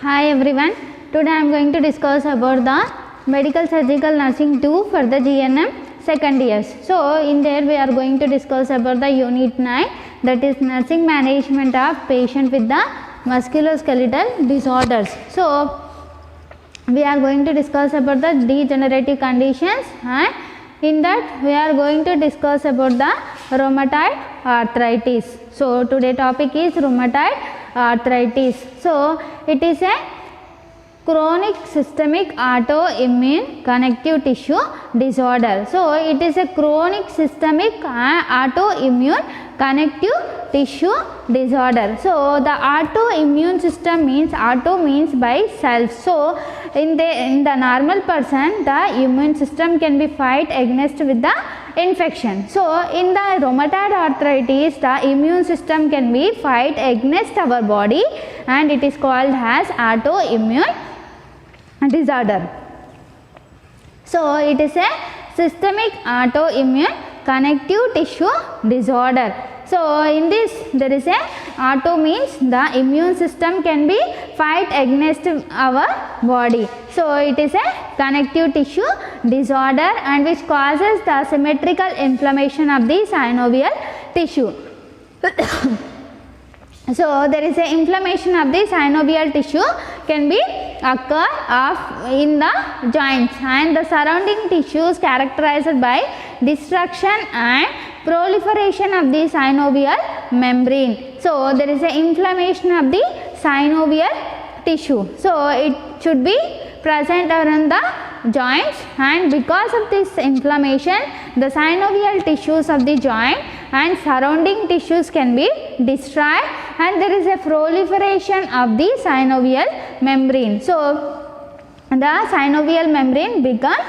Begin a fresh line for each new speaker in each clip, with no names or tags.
Hi everyone, today I am going to discuss about the medical surgical nursing 2 for the GNM second years. So in there we are going to discuss about the unit 9, that is nursing management of patient with the musculoskeletal disorders. So we are going to discuss about the degenerative conditions, and in that we are going to discuss about the rheumatoid arthritis. So today topic is rheumatoid arthritis. So it is a chronic systemic autoimmune connective tissue disorder. So it is a chronic systemic autoimmune connective tissue disorder. So the autoimmune system means, auto means by self. So in the normal person, the immune system can be fight against with the infection. So in the rheumatoid arthritis, the immune system can be fight against our body, and it is called as autoimmune disorder. So it is a systemic autoimmune connective tissue disorder. So in this there is a auto means the immune system can be fight against our body. So it is a connective tissue disorder and which causes the symmetrical inflammation of the synovial tissue. So there is a inflammation of the synovial tissue can be occur in the joints, and the surrounding tissues characterized by destruction and proliferation of the synovial membrane. So there is a inflammation of the synovial tissue. So it should be present around the joints, and because of this inflammation, the synovial tissues of the joint and surrounding tissues can be destroyed, and there is a proliferation of the synovial membrane. So the synovial membrane become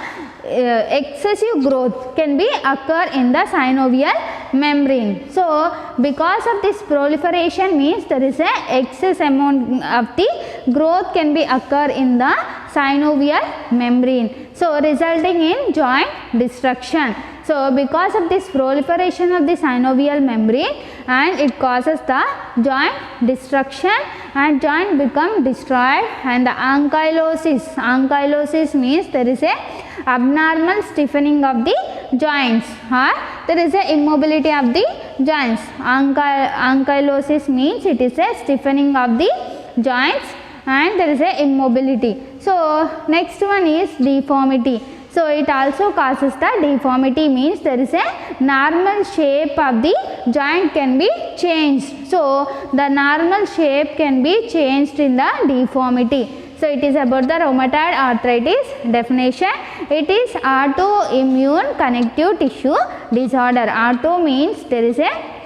excessive growth can be occur in the synovial membrane. So because of this proliferation means there is a excess amount of the growth can be occur in the synovial membrane, so resulting in joint destruction. So because of this proliferation of the synovial membrane, and it causes the joint destruction and joint become destroyed, and the ankylosis means there is a abnormal stiffening of the joints, or there is a immobility of the joints. Ankylosis means it is a stiffening of the joints and there is a immobility. So next one is deformity. So it also causes the deformity means there is a normal shape of the joint can be changed. So the normal shape can be changed in the deformity. So it is about the rheumatoid arthritis definition. It is autoimmune connective tissue disorder. Auto means there is a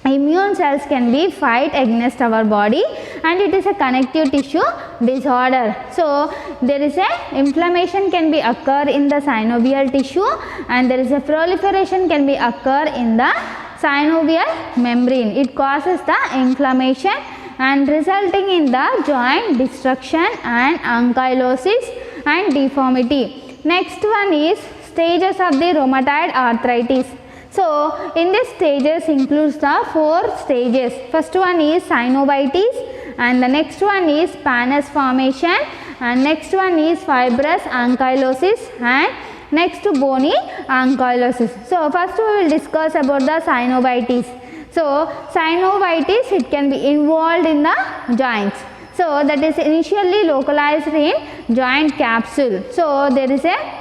immune cells can be fight against our body, and it is a connective tissue disorder. So there is a inflammation can be occur in the synovial tissue, and there is a proliferation can be occur in the synovial membrane. It causes the inflammation and resulting in the joint destruction and ankylosis and deformity. Next one is stages of the rheumatoid arthritis. So in these stages includes the 4 stages. First one is Synovitis, and the next one is Pannus formation, and next one is fibrous ankylosis, and next Bony Ankylosis. So first we will discuss about the Synovitis. So Synovitis, it can be involved in the joints. So that is initially localized in joint capsule. So there is a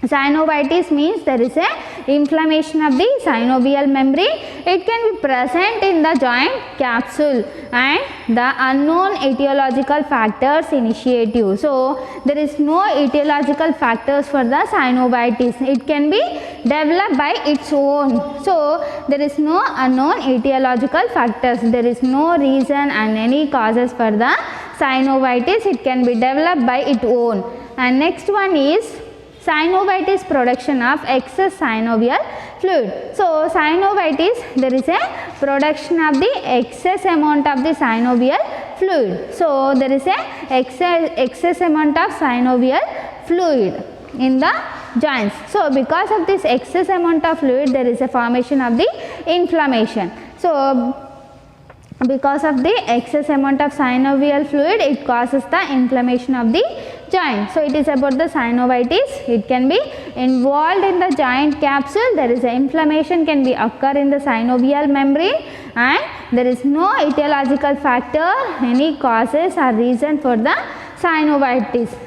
Synovitis means there is a inflammation of the synovial membrane. It can be present in the joint capsule, and the unknown etiological factors initiative. So there is no etiological factors for the synovitis. It can be developed by its own. So there is no unknown etiological factors. There is no reason and any causes for the synovitis. It can be developed by its own. And next one is Synovitis, production of excess synovial fluid. So synovitis, there is a production of the excess amount of the synovial fluid. So there is a excess amount of synovial fluid in the joints. So because of this excess amount of fluid, there is a formation of the inflammation. So because of the excess amount of synovial fluid, it causes the inflammation of the joint. So it is about the synovitis. It can be involved in the joint capsule. There is a inflammation can be occur in the synovial membrane, and there is no etiological factor, any causes or reason for the synovitis,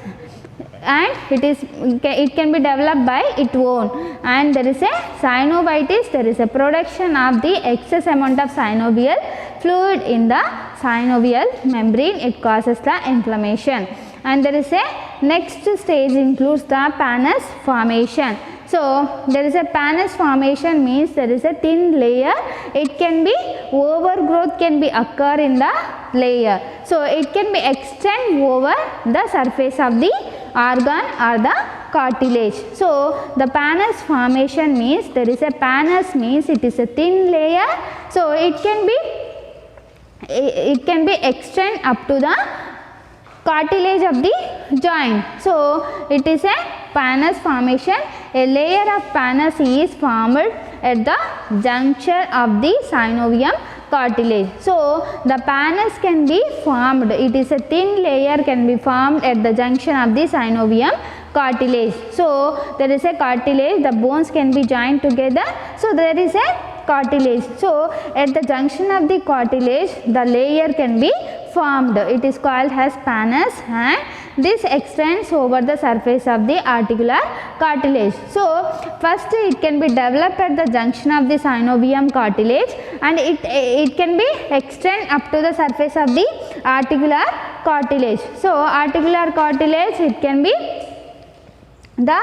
and it can be developed by its own. And there is a synovitis, there is a production of the excess amount of synovial fluid in the synovial membrane. It causes the inflammation. And there is a next stage includes the pannus formation. So there is a pannus formation, means there is a thin layer. It can be overgrowth can be occur in the layer. So it can be extend over the surface of the organ or the cartilage. So the pannus formation means there is a pannus, means it is a thin layer. So it can be extend up to the cartilage of the joint. So it is a pannus formation. A layer of pannus is formed at the juncture of the synovium cartilage. So the pannus can be formed, it is a thin layer can be formed at the junction of the synovium cartilage. So there is a cartilage, the bones can be joined together. So there is a cartilage. So at the junction of the cartilage, the layer can be formed. It is called as pannus, and this extends over the surface of the articular cartilage. So first it can be developed at the junction of the synovium cartilage, and it can be extend up to the surface of the articular cartilage. So articular cartilage, it can be the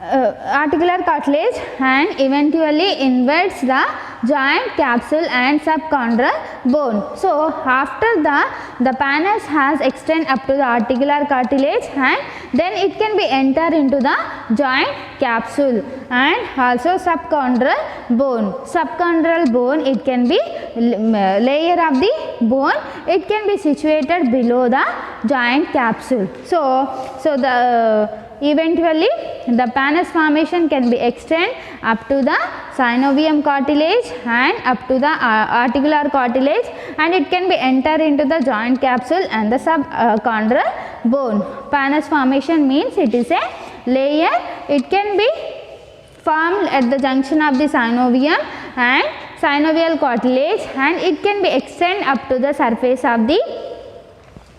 articular cartilage, and eventually inverts the joint capsule and subchondral bone. So after the pannus has extend up to the articular cartilage, and then it can be enter into the joint capsule and also subchondral bone. Subchondral bone, it can be layer of the bone, it can be situated below the joint capsule. So eventually the pannus formation can be extend up to the synovium cartilage and up to the articular cartilage, and it can be enter into the joint capsule and the subchondral bone. Pannus formation means it is a layer, it can be formed at the junction of the synovium and synovial cartilage, and it can be extend up to the surface of the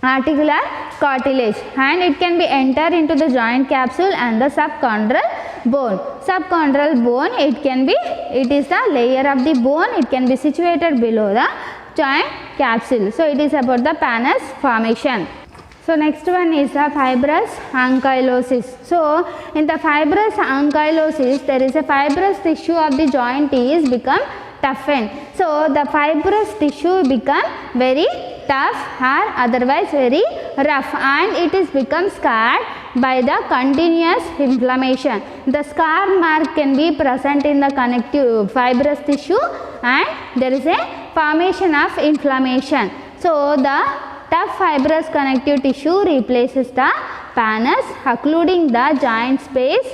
articular cartilage, and it can be enter into the joint capsule and the subchondral bone. Subchondral bone, it is the layer of the bone, it can be situated below the joint capsule. So it is about the pannus formation. So next one is the fibrous ankylosis. So in the fibrous ankylosis, there is a fibrous tissue of the joint is become toughened. So the fibrous tissue become very tough or otherwise very rough, and it is become scarred by the continuous inflammation. The scar mark can be present in the connective fibrous tissue, and there is a formation of inflammation. So the tough fibrous connective tissue replaces the pannus, occluding the joint space.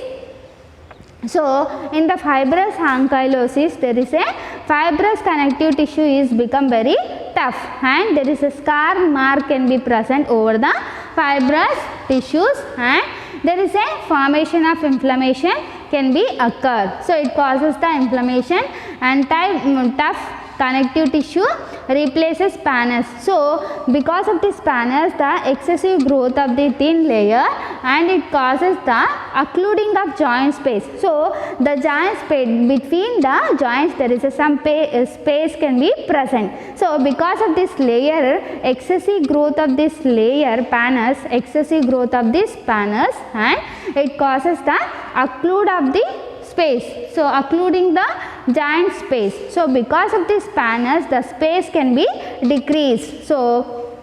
So in the fibrous ankylosis, there is a fibrous connective tissue is become very tough, and there is a scar mark can be present over the fibrous tissues, and there is a formation of inflammation can be occur. So it causes the inflammation, and tough connective tissue replaces pannus. So because of this pannus, the excessive growth of the thin layer, and it causes the occluding of joint space. So the joint space between the joints, there is some space can be present. So because of this layer, excessive growth of this layer pannus, excessive growth of this pannus, and it causes the occlude of the space. So occluding the joint space. So because of this pannus, the space can be decreased. So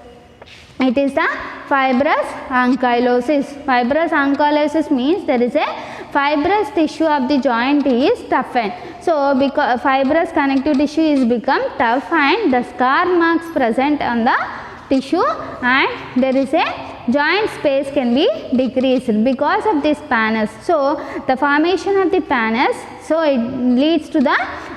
it is the fibrous ankylosis. Fibrous ankylosis means there is a fibrous tissue of the joint is toughened. So because fibrous connective tissue is become tough, and the scar marks present on the tissue, and there is a joint space can be decreased because of this pannus. So the formation of the pannus, So it leads to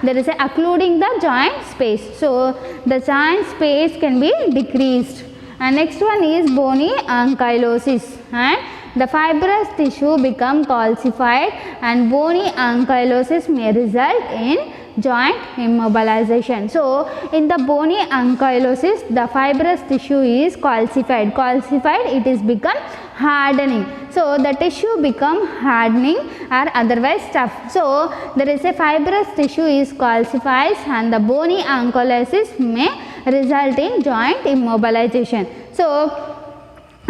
there is a occluding the joint space. So the joint space can be decreased. And next one is bony ankylosis, and the fibrous tissue become calcified and bony ankylosis may result in joint immobilization. So in the bony ankylosis, the fibrous tissue is calcified. It is become hardening. So the tissue become hardening or otherwise tough. So there is a fibrous tissue is calcifies and the bony ankylosis may result in joint immobilization. So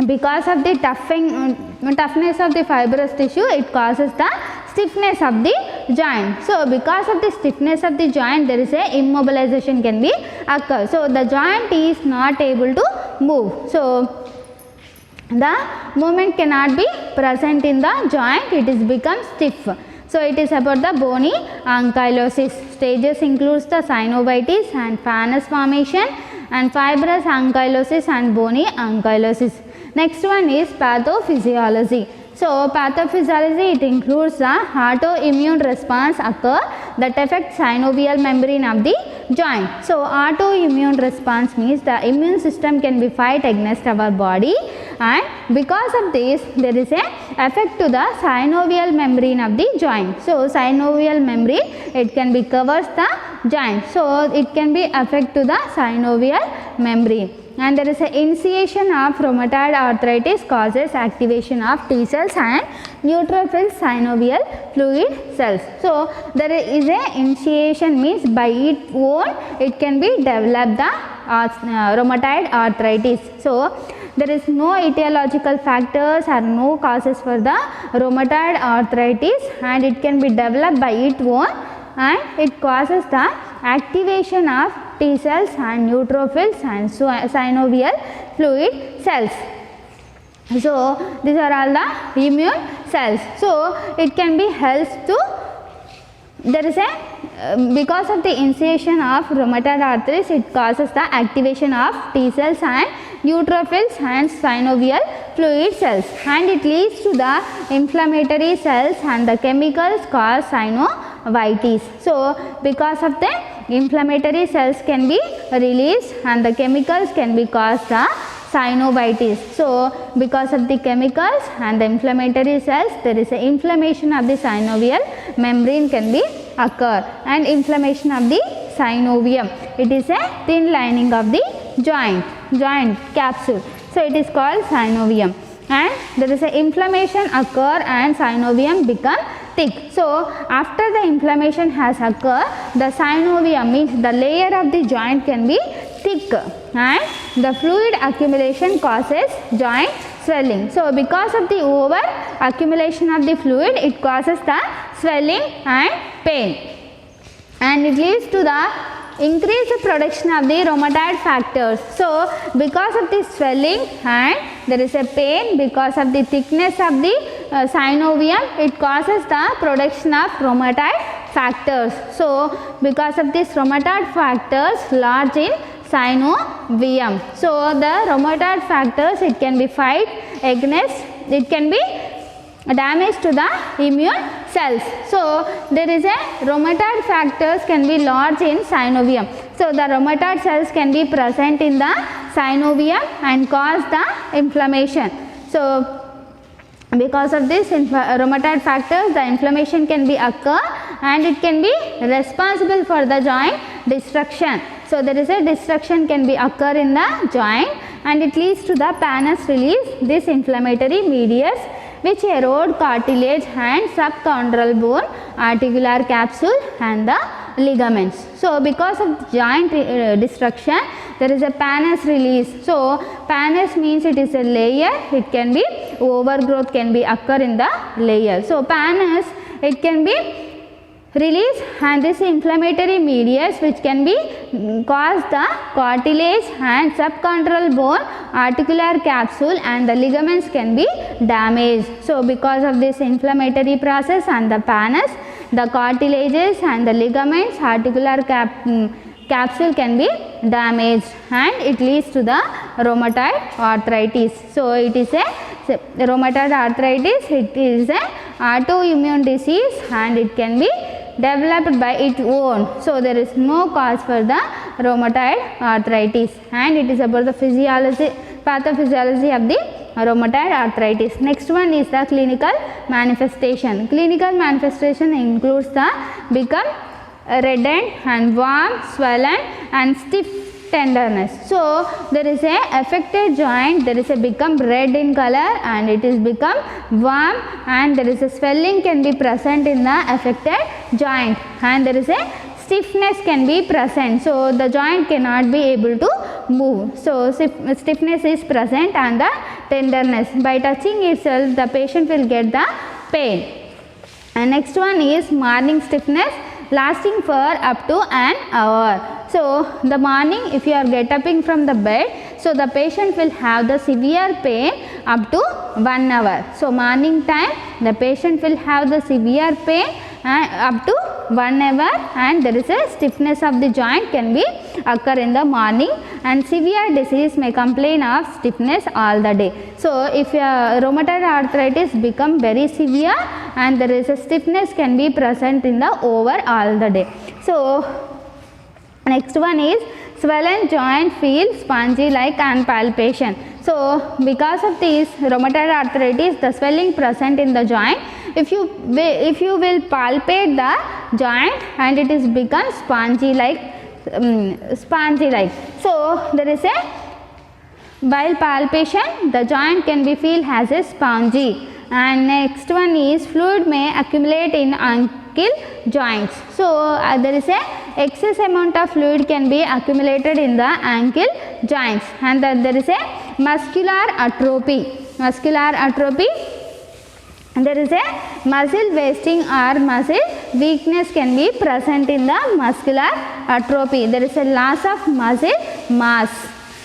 because of the toughness of the fibrous tissue, it causes the stiffness of the joint. So because of the stiffness of the joint, there is a immobilization can be occur. So the joint is not able to move. So the movement cannot be present in the joint, it is become stiff. So it is about the bony ankylosis. Stages includes the synovitis and pannus formation and fibrous ankylosis and bony ankylosis. Next one is pathophysiology. So pathophysiology, it includes the autoimmune response occur that affects synovial membrane of the joint. So autoimmune response means the immune system can be fight against our body, and because of this there is a effect to the synovial membrane of the joint. So synovial membrane, it can be covers the joint. So it can be affect to the synovial membrane. And there is an initiation of rheumatoid arthritis causes activation of T cells and neutrophil synovial fluid cells. So there is a initiation means by its own it can be developed the rheumatoid arthritis. So there is no etiological factors or no causes for the rheumatoid arthritis, and it can be developed by its own, and it causes the activation of T cells and neutrophils and synovial fluid cells. So these are all the immune cells. So it can be helps to, there is a because of the initiation of rheumatoid arthritis, it causes the activation of T cells and neutrophils and synovial fluid cells, and it leads to the inflammatory cells and the chemicals cause synovitis. So because of the inflammatory cells can be released and the chemicals can be caused the synovitis. So because of the chemicals and the inflammatory cells, there is a inflammation of the synovial membrane can be occur, and inflammation of the synovium, it is a thin lining of the joint capsule. So it is called synovium, and there is a inflammation occur and synovium become thick. So after the inflammation has occurred, the synovium means the layer of the joint can be thick, and the fluid accumulation causes joint swelling. So because of the over accumulation of the fluid, it causes the swelling and pain, and it leads to the increased production of the rheumatoid factors. So because of the swelling and there is a pain because of the thickness of the synovium, it causes the production of rheumatoid factors. So because of these rheumatoid factors large in synovium. So the rheumatoid factors, it can be fight against, it can be damage to the immune cells. So there is a rheumatoid factors can be large in synovium. So the rheumatoid cells can be present in the synovium and cause the inflammation. So because of this rheumatoid factors, the inflammation can be occur and it can be responsible for the joint destruction. So there is a destruction can be occur in the joint, and it leads to the pannus release this inflammatory mediators which erode cartilage and subchondral bone, articular capsule and the ligaments. So because of joint destruction, there is a pannus release. So pannus means it is a layer, it can be overgrowth can be occur in the layer. So pannus, it can be release and this inflammatory mediators which can be cause the cartilage and subchondral bone, articular capsule and the ligaments can be damaged. So because of this inflammatory process and the pannus, the cartilages and the ligaments, articular capsule can be damaged and it leads to the rheumatoid arthritis. So it is a rheumatoid arthritis, it is a autoimmune disease and it can be developed by its own. So there is no cause for the rheumatoid arthritis, and it is about the physiology, pathophysiology of the rheumatoid arthritis. Next one is the clinical manifestation. Clinical manifestation includes the become reddened and warm, swollen and stiff tenderness. So there is a affected joint, there is a become red in color and it is become warm, and there is a swelling can be present in the affected joint, and there is a stiffness can be present. So the joint cannot be able to move. So stiffness is present and the tenderness. By touching itself, the patient will get the pain. And next one is morning stiffness lasting for up to an hour. So the morning, if you are getting from the bed, so the patient will have the severe pain up to 1 hour. So morning time the patient will have the severe pain up to 1 hour, and there is a stiffness of the joint can be occur in the morning, and severe disease may complain of stiffness all the day. So if rheumatoid arthritis become very severe and there is a stiffness can be present in the over all the day. So next one is swollen joint feel spongy like and palpation. So because of this rheumatoid arthritis, the swelling present in the joint, if you will palpate the joint and it is become spongy like. So there is a, while palpation the joint can be feel as a spongy. And next one is fluid may accumulate in ankle joints. So there is a excess amount of fluid can be accumulated in the ankle joints, and there is a muscular atrophy. Muscular atrophy, there is a muscle wasting or muscle weakness can be present in the muscular atrophy. There is a loss of muscle mass.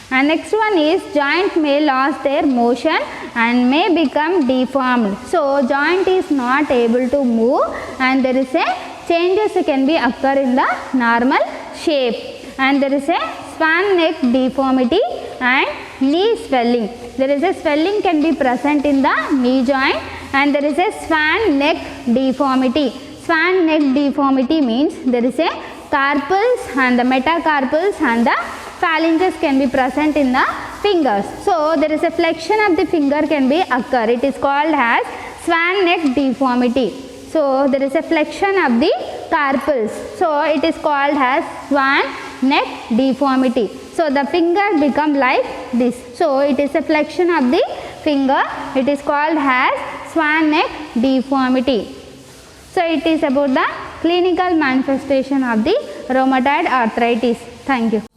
And next one is joint may lose their motion and may become deformed. So joint is not able to move and there is a changes can be occur in the normal shape, and there is a swan neck deformity and knee swelling. There is a swelling can be present in the knee joint, and there is a swan neck deformity. Swan neck deformity means there is a carpals and the metacarpals and the phalanges can be present in the fingers. So there is a flexion of the finger can be occur. It is called as swan neck deformity. So there is a flexion of the carpals. So it is called as swan neck deformity. So the finger become like this. So it is a flexion of the finger. It is called as swan neck deformity. So it is about the clinical manifestation of the rheumatoid arthritis. Thank you.